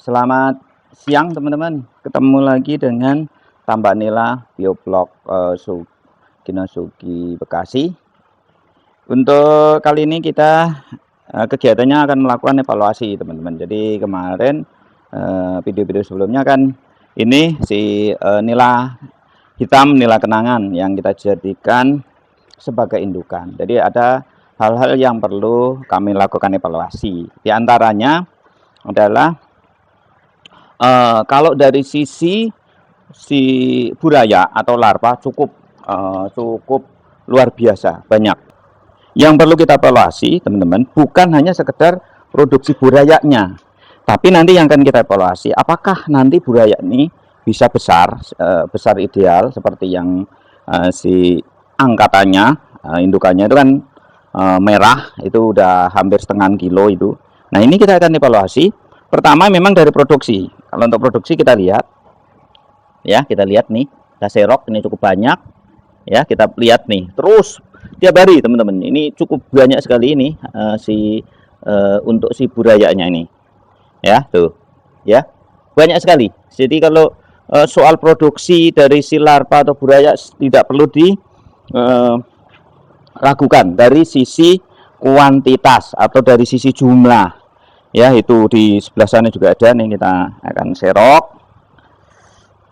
Selamat siang teman-teman. Ketemu lagi dengan Tambak Nila Bioblog Dinosugi Bekasi. Untuk kali ini kita kegiatannya akan melakukan evaluasi teman-teman. Jadi kemarin video-video sebelumnya kan ini si nila hitam, nila kenangan yang kita jadikan sebagai indukan. Jadi ada hal-hal yang perlu kami lakukan evaluasi. Di antaranya adalah kalau dari sisi si buraya atau larva cukup luar biasa banyak. Yang perlu kita evaluasi teman-teman bukan hanya sekedar produksi burayanya, tapi nanti yang akan kita evaluasi apakah nanti buraya ini bisa besar ideal seperti yang si angkatannya indukannya itu kan merah, itu udah hampir setengah kilo itu. Nah ini kita akan evaluasi. Pertama memang dari produksi. Kalau untuk produksi kita lihat, ya kita lihat nih, kita serok ini cukup banyak, ya kita lihat nih. Terus tiap hari teman-teman, ini cukup banyak sekali ini untuk si burayanya ini, ya tuh, ya banyak sekali. Jadi kalau soal produksi dari si larva atau buraya tidak perlu diragukan dari sisi kuantitas atau dari sisi jumlah. Ya itu di sebelah sana juga ada nih, kita akan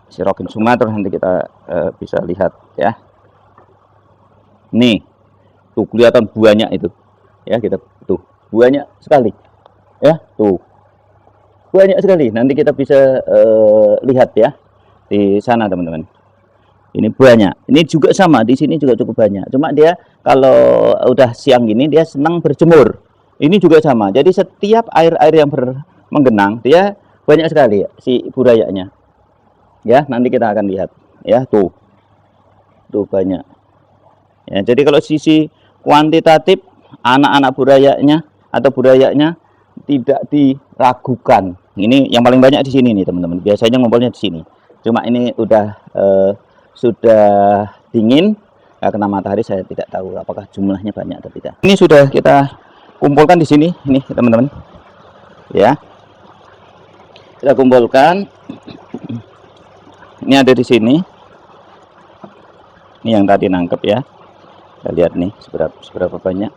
serokin semua terus nanti kita bisa lihat ya. Nih tuh kelihatan banyak itu ya, kita tuh banyak sekali ya, tuh banyak sekali, nanti kita bisa lihat ya di sana teman-teman. Ini banyak, ini juga sama di sini juga cukup banyak, cuma dia kalau udah siang gini dia senang berjemur. Ini juga sama. Jadi setiap air-air yang menggenang dia banyak sekali ya, si burayanya. Ya, nanti kita akan lihat. Ya, tuh banyak. Ya, jadi kalau sisi kuantitatif anak-anak burayanya atau burayanya tidak diragukan. Ini yang paling banyak di sini nih teman-teman. Biasanya ngumpulnya di sini. Cuma ini sudah dingin kena matahari, saya tidak tahu apakah jumlahnya banyak atau tidak. Ini sudah kita kumpulkan di sini, ini teman-teman, ya. Kita kumpulkan. Ini ada di sini. Ini yang tadi nangkep ya. Kita lihat nih seberapa banyak.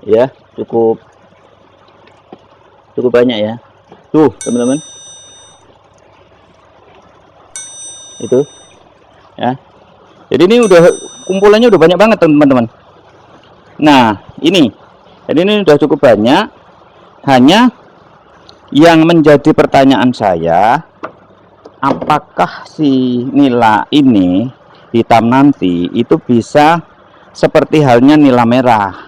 Ya, cukup banyak ya. Tuh, teman-teman. Itu. Ya. Jadi ini udah kumpulannya udah banyak banget, teman-teman. Nah, ini. Jadi ini sudah cukup banyak. Hanya yang menjadi pertanyaan saya, apakah si nila ini hitam nanti itu bisa seperti halnya nila merah?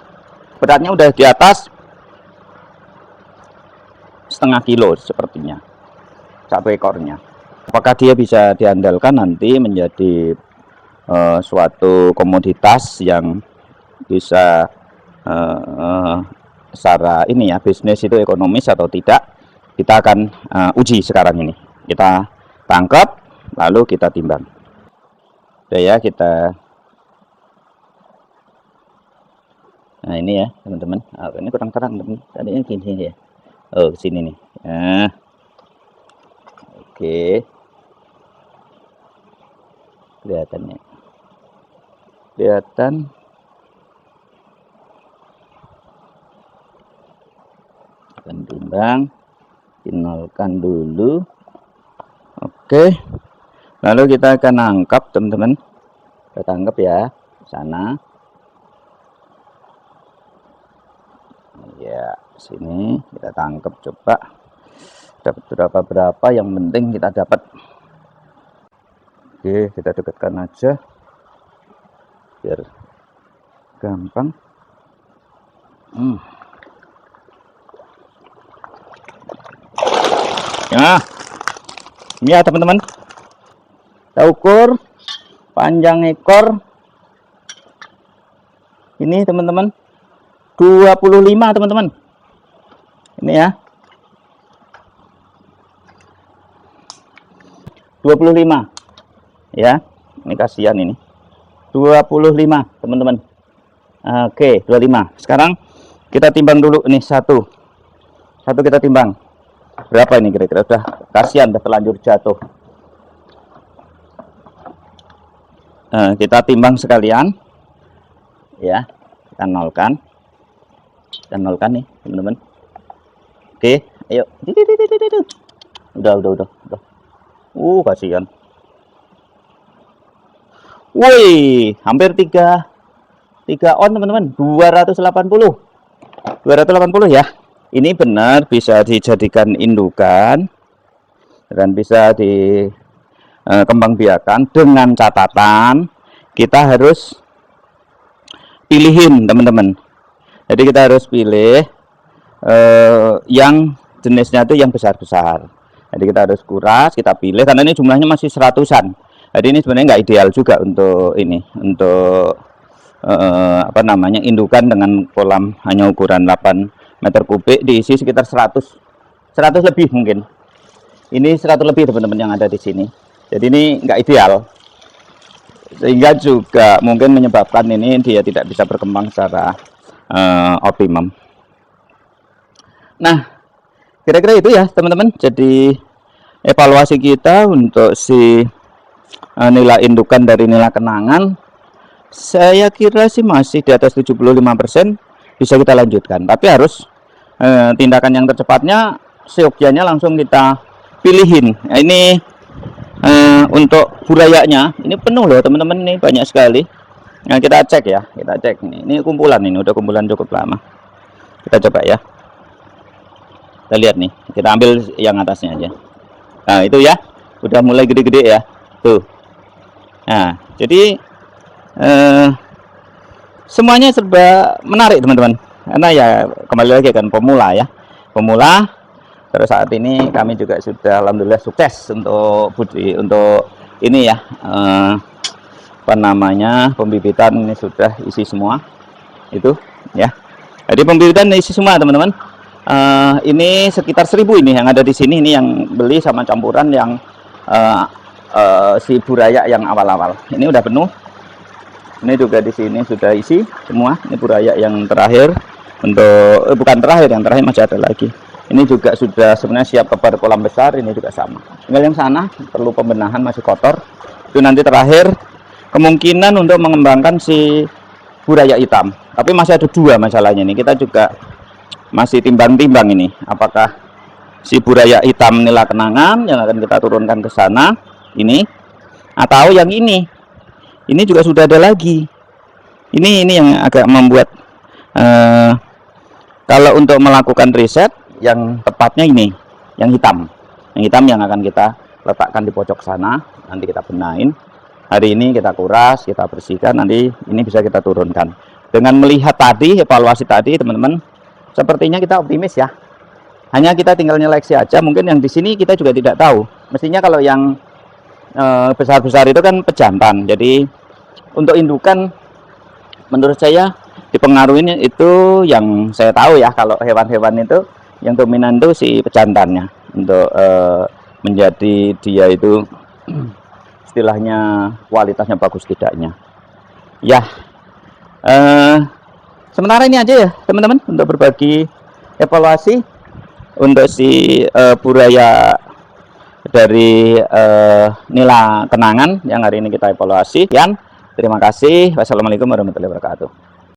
Beratnya udah di atas setengah kilo sepertinya satu ekornya. Apakah dia bisa diandalkan nanti menjadi suatu komoditas yang bisa secara ini ya, bisnis itu ekonomis atau tidak, kita akan uji sekarang ini. Kita tangkap lalu kita timbang. Udah ya, kita nah ini ya teman-teman. Ini kurang terang teman, tadinya gini ya. Oh sini nih. Oke, kelihatan akan timbang, finalkan dulu. Oke, lalu kita akan angkat teman-teman, kita tangkap ya sana ya, sini kita tangkap, coba dapat berapa yang penting kita dapat. Oke, kita dekatkan aja biar gampang. Nah, ini ya teman-teman, kita ukur panjang ekor ini teman-teman 25 teman-teman. Ini ya 25 ya, ini kasihan ini 25 teman-teman. Oke 25. Sekarang kita timbang dulu nih, satu kita timbang. berapa ini kira-kira? Udah kasihan, udah terlanjur jatuh. Kita timbang sekalian ya, kita nolkan nih teman-teman. Oke, ayo. Udah. Kasihan. Woi, hampir 3 on teman-teman, 280 ya. Ini benar bisa dijadikan indukan dan bisa dikembangbiakan, dengan catatan kita harus pilihin teman-teman. Jadi kita harus pilih yang jenisnya itu yang besar-besar. Jadi kita harus kuras, kita pilih, karena ini jumlahnya masih 100-an. Jadi ini sebenarnya nggak ideal juga untuk ini, untuk indukan dengan kolam hanya ukuran 8 meter kubik, diisi sekitar 100 lebih mungkin. Ini 100 lebih teman-teman yang ada di sini. Jadi ini nggak ideal, sehingga juga mungkin menyebabkan ini dia tidak bisa berkembang secara optimum. Nah, kira-kira itu ya teman-teman, jadi evaluasi kita untuk si nilai indukan dari nila kenangan. Saya kira sih masih di atas 75%, bisa kita lanjutkan, tapi harus tindakan yang tercepatnya seyogyanya langsung kita pilihin. Nah, ini untuk burayanya ini penuh loh teman-teman, ini banyak sekali. Nah, kita cek ya, kita cek ini kumpulan, ini udah kumpulan cukup lama. Kita coba ya, kita lihat nih, kita ambil yang atasnya aja. Nah itu ya, udah mulai gede-gede ya tuh. Nah jadi semuanya serba menarik teman-teman, karena ya kembali lagi kan pemula ya, pemula. Terus saat ini kami juga sudah alhamdulillah sukses untuk ini ya, pembibitan ini sudah isi semua itu ya. Jadi pembibitan isi semua teman-teman. Ini sekitar 1000 ini yang ada di sini, ini yang beli sama campuran yang si buraya yang awal-awal. Ini udah penuh. Ini juga di sini sudah isi semua. Ini buraya yang terakhir untuk bukan terakhir, yang terakhir masih ada lagi. Ini juga sudah sebenarnya siap kepada kolam besar. Ini juga sama. Tinggal yang sana perlu pembenahan, masih kotor. Itu nanti terakhir kemungkinan untuk mengembangkan si buraya hitam. Tapi masih ada 2 masalahnya nih. Kita juga masih timbang-timbang ini, apakah si buraya hitam nila kenangan yang akan kita turunkan ke sana ini, atau yang ini juga sudah ada lagi. Ini yang agak membuat kalau untuk melakukan riset yang tepatnya ini yang hitam yang akan kita letakkan di pojok sana. Nanti kita benahin hari ini, kita kuras, kita bersihkan, nanti ini bisa kita turunkan. Dengan melihat tadi, evaluasi tadi teman-teman, sepertinya kita optimis ya. Hanya kita tinggal nyeleksi aja. Mungkin yang di sini kita juga tidak tahu. Mestinya kalau yang besar-besar itu kan pejantan. Jadi untuk indukan menurut saya dipengaruhi itu, yang saya tahu ya, kalau hewan-hewan itu yang dominan itu si pejantannya, untuk menjadi dia itu istilahnya kualitasnya bagus tidaknya ya. Sementara ini aja ya teman-teman, untuk berbagi evaluasi untuk si buraya dari nila kenangan yang hari ini kita evaluasi. Terima kasih. Wassalamualaikum warahmatullahi wabarakatuh.